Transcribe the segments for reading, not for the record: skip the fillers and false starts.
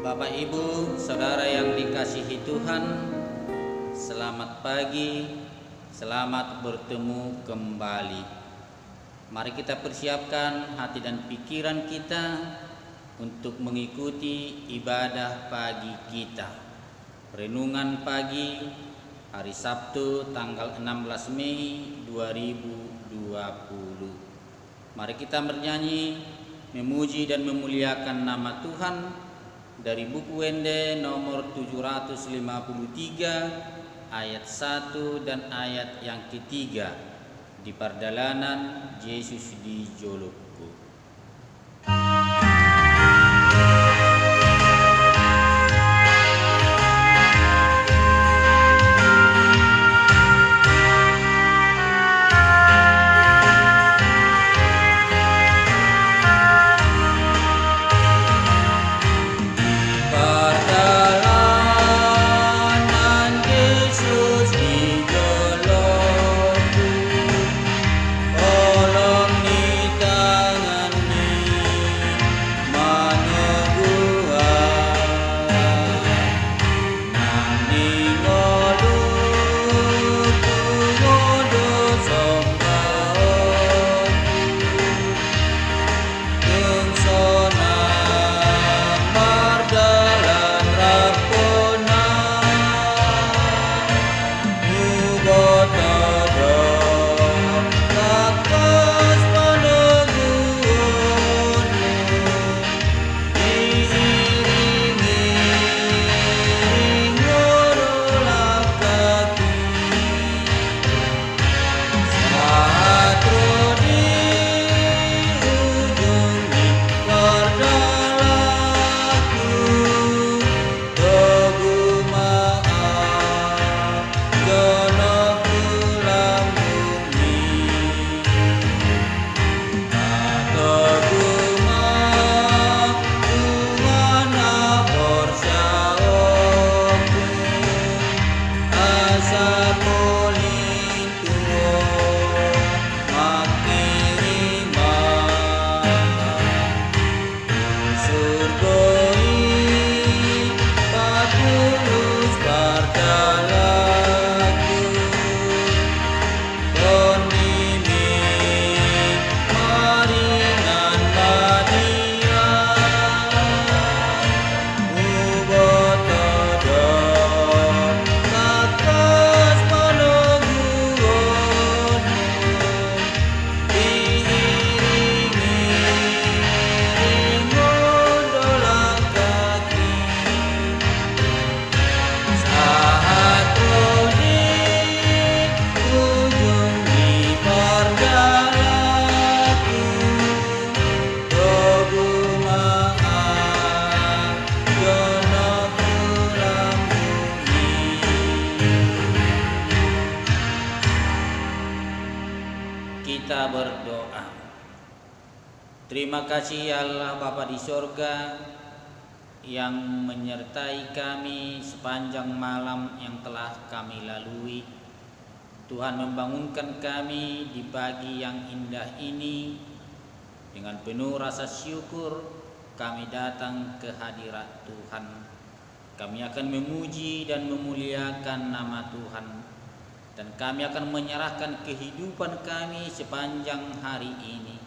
Bapak, Ibu, Saudara yang dikasihi Tuhan, selamat pagi, selamat bertemu kembali. Mari kita persiapkan hati dan pikiran kita untuk mengikuti ibadah pagi kita. Renungan pagi hari Sabtu tanggal 16 Mei 2020. Mari kita bernyanyi, memuji dan memuliakan nama Tuhan dari buku Wende nomor 753 ayat 1 dan ayat yang ketiga, di pardalanan Yesus di Jolokku. Kita berdoa. Terima kasih Allah Bapa di sorga yang menyertai kami sepanjang malam yang telah kami lalui. Tuhan membangunkan kami di pagi yang indah ini. Dengan penuh rasa syukur kami datang ke hadirat Tuhan. Kami akan memuji dan memuliakan nama Tuhan, dan kami akan menyerahkan kehidupan kami sepanjang hari ini.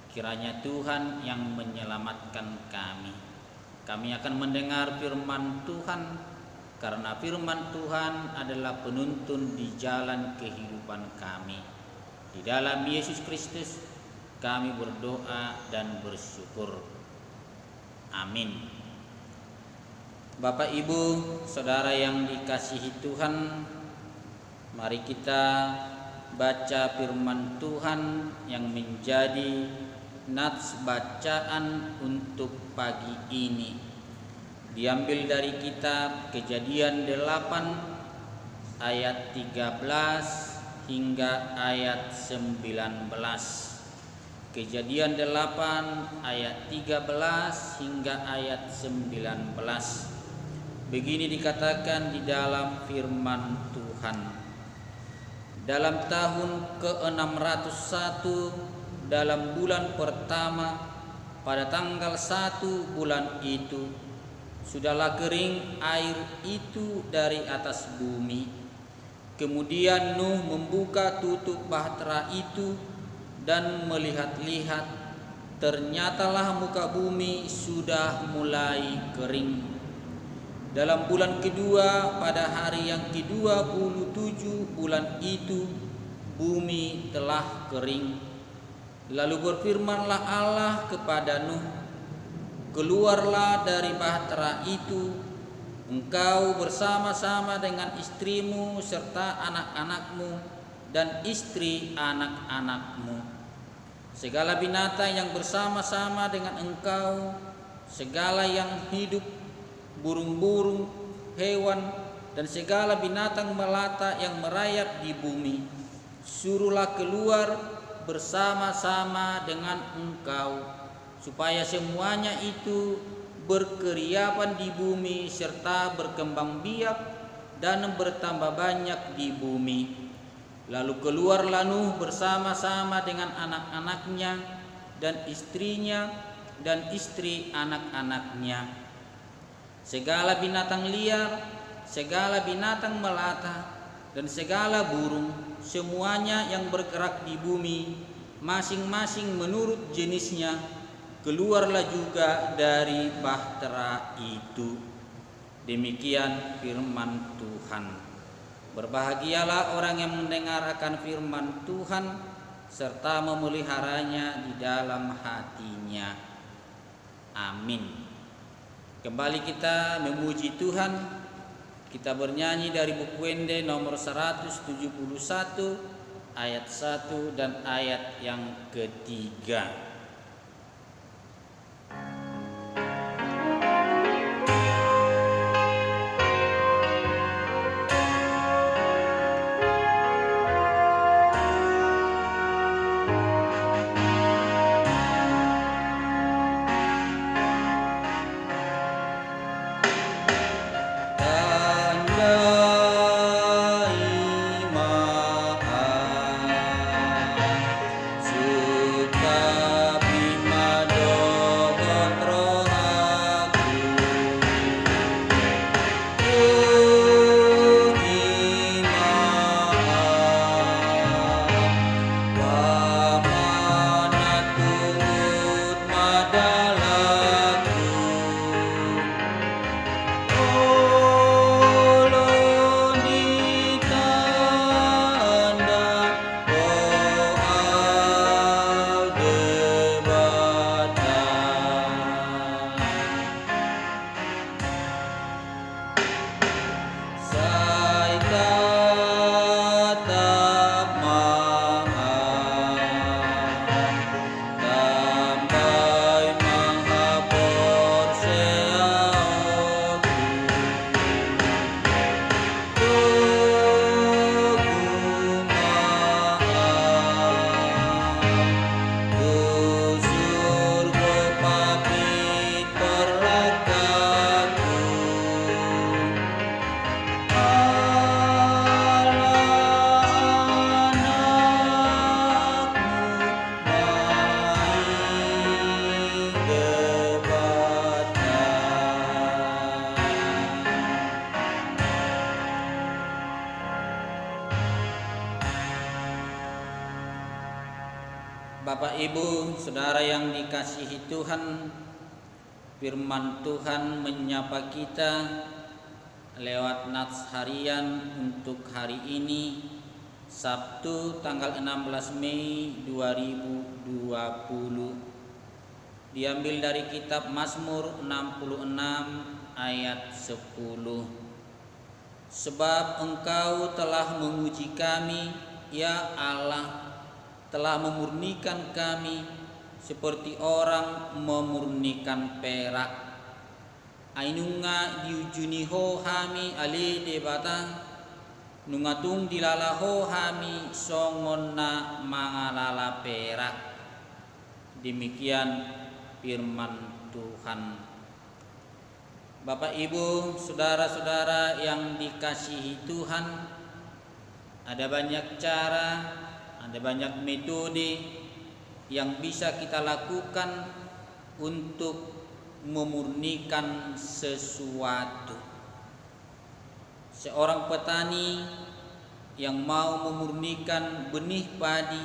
Kiranya Tuhan yang menyelamatkan kami. Kami akan mendengar firman Tuhan, karena firman Tuhan adalah penuntun di jalan kehidupan kami. Di dalam Yesus Kristus kami berdoa dan bersyukur. Amin. Bapak, Ibu, Saudara yang dikasihi Tuhan, mari kita baca firman Tuhan yang menjadi nats bacaan untuk pagi ini. Diambil dari kitab Kejadian 8 ayat 13 hingga ayat 19. Kejadian 8 ayat 13 hingga ayat 19. Begini dikatakan di dalam firman Tuhan. Dalam tahun ke-601 dalam bulan pertama, pada tanggal 1 bulan itu, Sudahlah kering air itu dari atas bumi. Kemudian Nuh membuka tutup bahtera itu dan melihat-lihat, ternyatalah muka bumi sudah mulai kering. Dalam bulan kedua pada hari yang ke-27 bulan itu, bumi telah kering. Lalu berfirmanlah Allah kepada Nuh, keluarlah dari bahtera itu, engkau bersama-sama dengan istrimu serta anak-anakmu dan istri anak-anakmu, segala binatang yang bersama-sama dengan engkau, segala yang hidup, burung-burung, hewan, dan segala binatang melata yang merayap di bumi. Suruhlah keluar bersama-sama dengan engkau, supaya semuanya itu berkeriapan di bumi serta berkembang biak dan bertambah banyak di bumi. Lalu keluarlah Nuh bersama-sama dengan anak-anaknya dan istrinya dan istri anak-anaknya, segala binatang liar, segala binatang melata, dan segala burung, semuanya yang bergerak di bumi, masing-masing menurut jenisnya, keluarlah juga dari bahtera itu. Demikian firman Tuhan. Berbahagialah orang yang mendengar akan firman Tuhan serta memeliharanya di dalam hatinya. Amin. Kembali kita memuji Tuhan. Kita bernyanyi dari buku Wende nomor 171 ayat 1 dan ayat yang ketiga. Bapak Ibu, saudara yang dikasihi Tuhan, firman Tuhan menyapa kita lewat nats harian untuk hari ini, Sabtu tanggal 16 Mei 2020. Diambil dari kitab Mazmur 66 ayat 10. Sebab Engkau telah menguji kami, ya Allah, telah memurnikan kami seperti orang memurnikan perak. Ainunga diujuniho hami ali debata, nungatung dilalaho hami songonna mangalala perak. Demikian firman Tuhan. Bapak Ibu, saudara-saudara yang dikasihi Tuhan, ada banyak cara, ada banyak metode yang bisa kita lakukan untuk memurnikan sesuatu. Seorang petani yang mau memurnikan benih padi,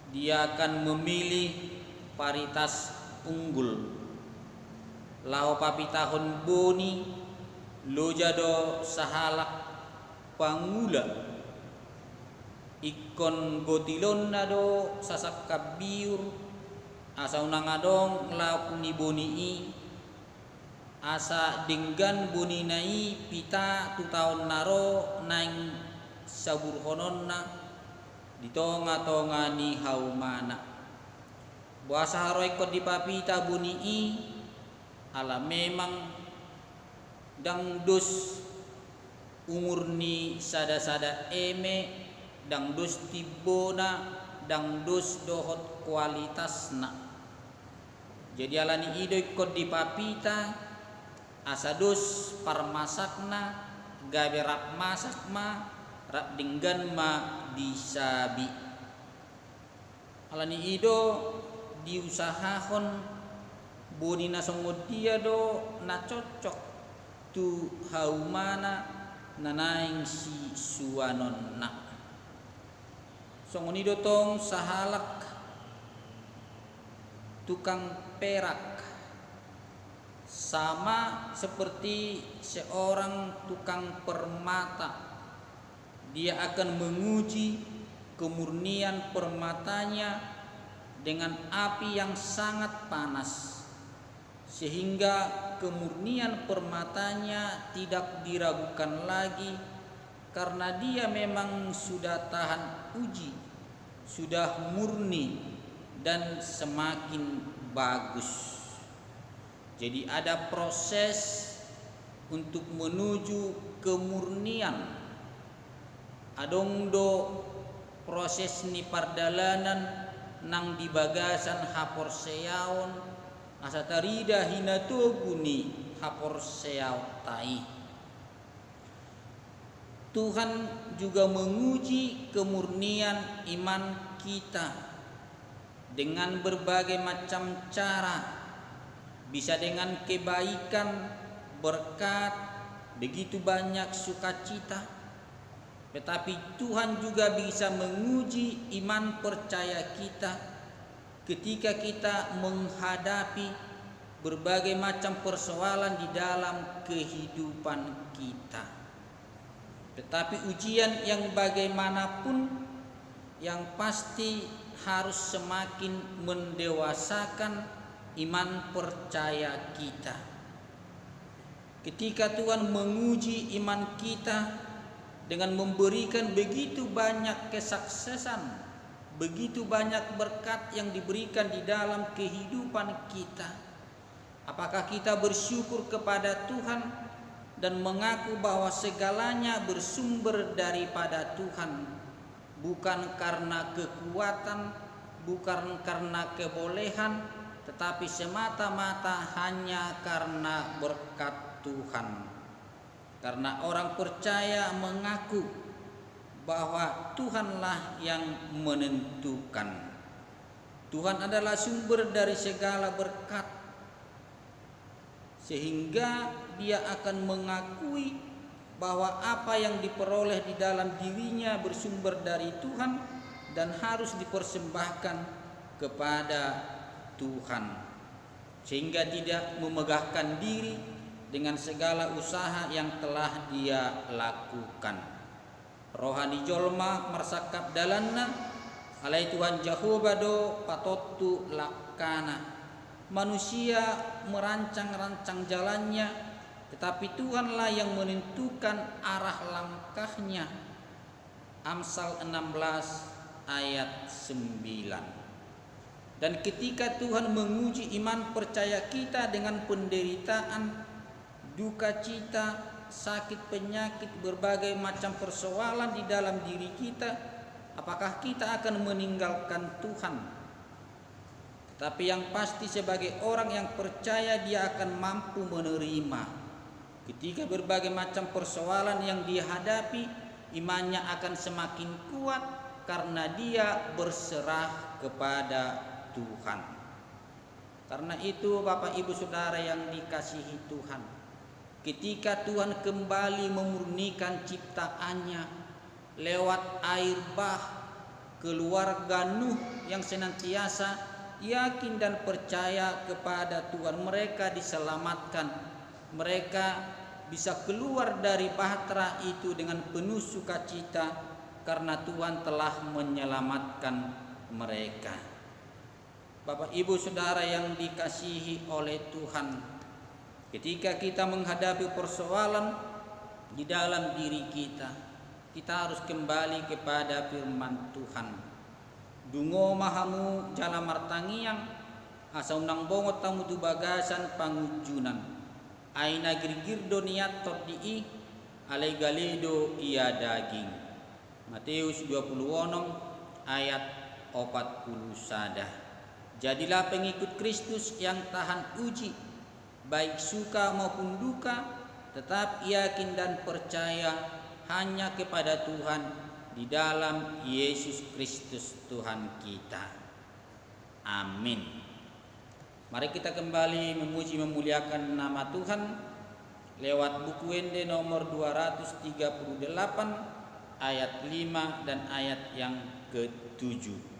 dia akan memilih varietas unggul. Lao papi tahun boni, lojado sahalak pangula, ikon gotilon nado sasak kabiur, asa unang adong lao puni boni i, asa denggan boni nai pita tu tahun naro naing sabur hononna di tonga-tonga ni haumana. Buasa haroy ko di papita boni i, ala memang dangdus umur ni sada-sada eme, dangdus tibona, dangdus dohot kualitasna. Jadi alani idoy kod di papita asadus parmasakna gabe rap masak ma rap dinggan ma disabi. Alani ido diusahahon boni na songod dia do na cocok tu haumana nanaing si suanon na. Songonido tong sahalak tukang perak, sama seperti seorang tukang permata. Dia akan menguji kemurnian permatanya dengan api yang sangat panas, sehingga kemurnian permatanya tidak diragukan lagi, karena dia memang sudah tahan uji, sudah murni dan semakin bagus. Jadi ada proses untuk menuju kemurnian. Adong do proses ni pardalanan nang di bagasan hapor seaon asa tarida hinatoguni hapor seaw tai. Tuhan juga menguji kemurnian iman kita dengan berbagai macam cara. Bisa dengan kebaikan, berkat, begitu banyak sukacita. Tetapi Tuhan juga bisa menguji iman percaya kita ketika kita menghadapi berbagai macam persoalan di dalam kehidupan kita. Tetapi ujian yang bagaimanapun yang pasti harus semakin mendewasakan iman percaya kita. Ketika Tuhan menguji iman kita dengan memberikan begitu banyak kesuksesan, begitu banyak berkat yang diberikan di dalam kehidupan kita, apakah kita bersyukur kepada Tuhan dan mengaku bahwa segalanya bersumber daripada Tuhan, bukan karena kekuatan, bukan karena kebolehan, tetapi semata-mata hanya karena berkat Tuhan. Karena orang percaya mengaku bahwa Tuhanlah yang menentukan. Tuhan adalah sumber dari segala berkat, sehingga dia akan mengakui bahwa apa yang diperoleh di dalam dirinya bersumber dari Tuhan dan harus dipersembahkan kepada Tuhan, sehingga tidak memegahkan diri dengan segala usaha yang telah dia lakukan. Rohani jolma marsakap dalanna alai Tuhan Jehovah do patotu lakana. Manusia merancang-rancang jalannya, tetapi Tuhanlah yang menentukan arah langkahnya. Amsal 16 ayat 9. Dan ketika Tuhan menguji iman percaya kita dengan penderitaan, duka cita, sakit penyakit, berbagai macam persoalan di dalam diri kita, apakah kita akan meninggalkan Tuhan? Tetapi yang pasti sebagai orang yang percaya, dia akan mampu menerima. Ketika berbagai macam persoalan yang dihadapi, imannya akan semakin kuat karena dia berserah kepada Tuhan. Karena itu Bapak Ibu Saudara yang dikasihi Tuhan, ketika Tuhan kembali memurnikan ciptaannya lewat air bah, keluarga Nuh yang senantiasa yakin dan percaya kepada Tuhan, mereka diselamatkan. Mereka bisa keluar dari bahtera itu dengan penuh sukacita karena Tuhan telah menyelamatkan mereka. Bapak Ibu Saudara yang dikasihi oleh Tuhan, ketika kita menghadapi persoalan di dalam diri kita, kita harus kembali kepada firman Tuhan. Dungo mahamu jala martangiang, asa undang bongot tamu tu bagasan pangujunan. Aina girgir doniat tordii alai galedo ia daging. Matius 26 ayat 40 sadah. Jadilah pengikut Kristus yang tahan uji, baik suka maupun duka, tetap yakin dan percaya hanya kepada Tuhan di dalam Yesus Kristus Tuhan kita. Amin. Mari kita kembali memuji memuliakan nama Tuhan lewat buku Ende nomor 238 ayat 5 dan ayat yang ke-7.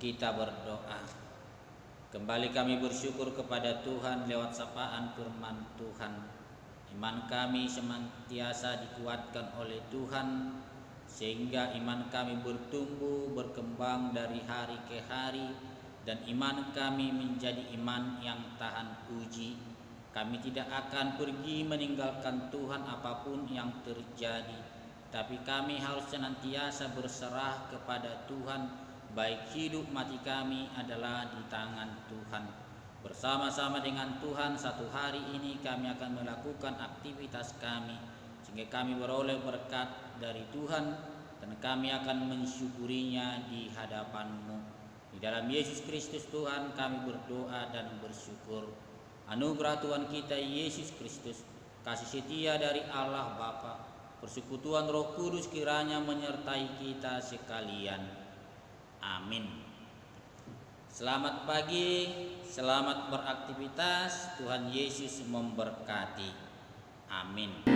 Kita berdoa. Kembali kami bersyukur kepada Tuhan lewat sapaan firman Tuhan. Iman kami senantiasa dikuatkan oleh Tuhan, sehingga iman kami bertumbuh berkembang dari hari ke hari, dan iman kami menjadi iman yang tahan uji. Kami tidak akan pergi meninggalkan Tuhan apapun yang terjadi, tapi kami harus senantiasa berserah kepada Tuhan. Baik hidup mati kami adalah di tangan Tuhan. Bersama-sama dengan Tuhan satu hari ini kami akan melakukan aktivitas kami, sehingga kami beroleh berkat dari Tuhan, dan kami akan mensyukurinya di hadapan-Mu. Di dalam Yesus Kristus Tuhan kami berdoa dan bersyukur. Anugerah Tuhan kita Yesus Kristus, kasih setia dari Allah Bapa, persekutuan Roh Kudus kiranya menyertai kita sekalian. Amin. Selamat pagi, selamat beraktivitas. Tuhan Yesus memberkati. Amin.